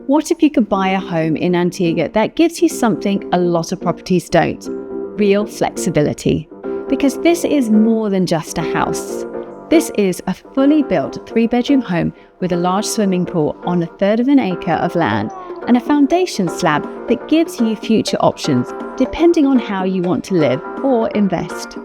What if you could buy a home in Antigua that gives you something a lot of properties don't? Real flexibility. Because this is more than just a house. This is a fully built 3-bedroom home with a large swimming pool on 1/3 of an acre of land and a foundation slab that gives you future options depending on how you want to live or invest.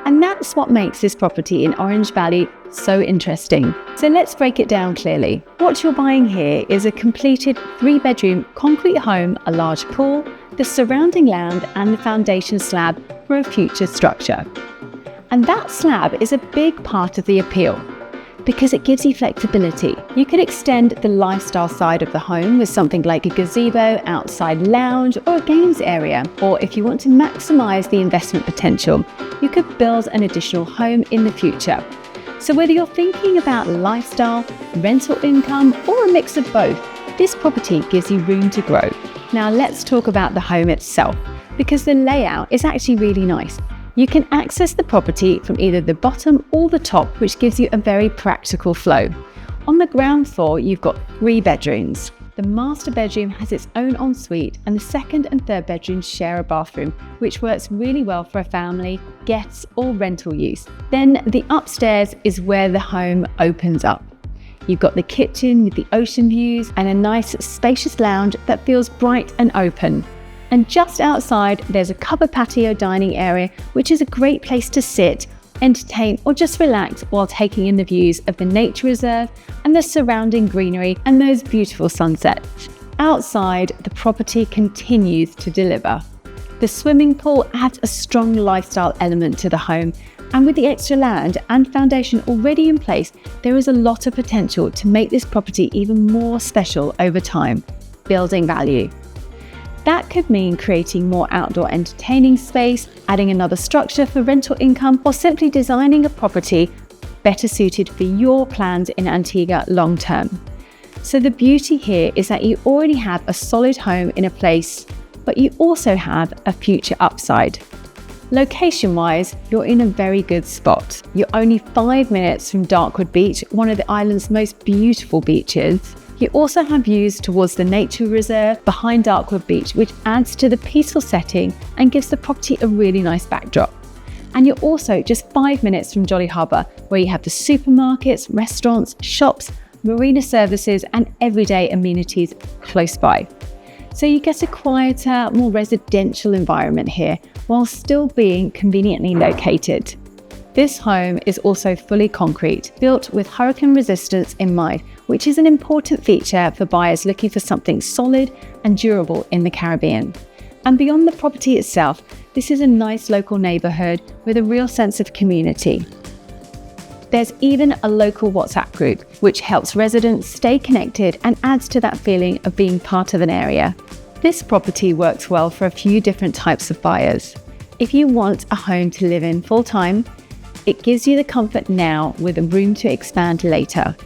And that's what makes this property in Orange Valley so interesting. So let's break it down clearly. What you're buying here is a completed 3-bedroom concrete home, a large pool, the surrounding land and the foundation slab for a future structure. And that slab is a big part of the appeal because it gives you flexibility. You could extend the lifestyle side of the home with something like a gazebo, outside lounge or a games area. Or if you want to maximize the investment potential, you could build an additional home in the future. So whether you're thinking about lifestyle, rental income or a mix of both, this property gives you room to grow. Now let's talk about the home itself because the layout is actually really nice. You can access the property from either the bottom or the top, which gives you a very practical flow. On the ground floor, you've got 3 bedrooms. The master bedroom has its own ensuite and the second and third bedrooms share a bathroom, which works really well for a family, guests or rental use. Then the upstairs is where the home opens up. You've got the kitchen with the ocean views and a nice spacious lounge that feels bright and open. And just outside, there's a covered patio dining area, which is a great place to sit, entertain, or just relax while taking in the views of the nature reserve and the surrounding greenery and those beautiful sunsets. Outside, the property continues to deliver. The swimming pool adds a strong lifestyle element to the home, and with the extra land and foundation already in place, there is a lot of potential to make this property even more special over time, building value. That could mean creating more outdoor entertaining space, adding another structure for rental income, or simply designing a property better suited for your plans in Antigua long term. So the beauty here is that you already have a solid home in a place, but you also have a future upside. Location-wise, you're in a very good spot. You're only 5 minutes from Darkwood Beach, one of the island's most beautiful beaches. You also have views towards the nature reserve behind Darkwood Beach, which adds to the peaceful setting and gives the property a really nice backdrop. And you're also just 5 minutes from Jolly Harbour, where you have the supermarkets, restaurants, shops, marina services and everyday amenities close by. So you get a quieter, more residential environment here, while still being conveniently located. This home is also fully concrete, built with hurricane resistance in mind, which is an important feature for buyers looking for something solid and durable in the Caribbean. And beyond the property itself, this is a nice local neighbourhood with a real sense of community. There's even a local WhatsApp group, which helps residents stay connected and adds to that feeling of being part of an area. This property works well for a few different types of buyers. If you want a home to live in full-time, it gives you the comfort now with a room to expand later.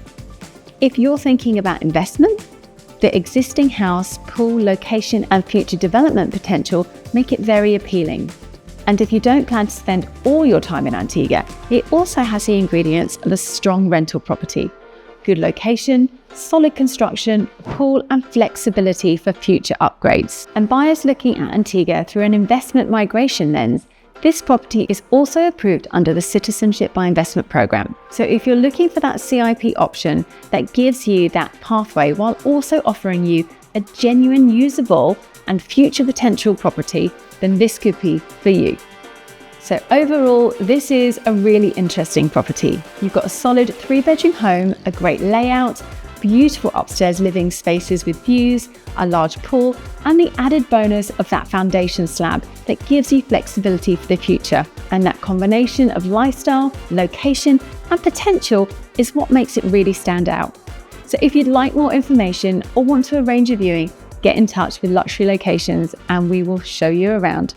If you're thinking about investment, the existing house, pool, location and future development potential make it very appealing. And if you don't plan to spend all your time in Antigua, it also has the ingredients of a strong rental property. Good location, solid construction, pool and flexibility for future upgrades. And buyers looking at Antigua through an investment migration lens, this property is also approved under the Citizenship by Investment program. So if you're looking for that CIP option that gives you that pathway while also offering you a genuine, usable and future potential property, then this could be for you. So overall, this is a really interesting property. You've got a solid 3-bedroom home, a great layout, beautiful upstairs living spaces with views, a large pool, and the added bonus of that foundation slab that gives you flexibility for the future. And that combination of lifestyle, location, and potential is what makes it really stand out. So if you'd like more information or want to arrange a viewing, get in touch with Luxury Locations and we will show you around.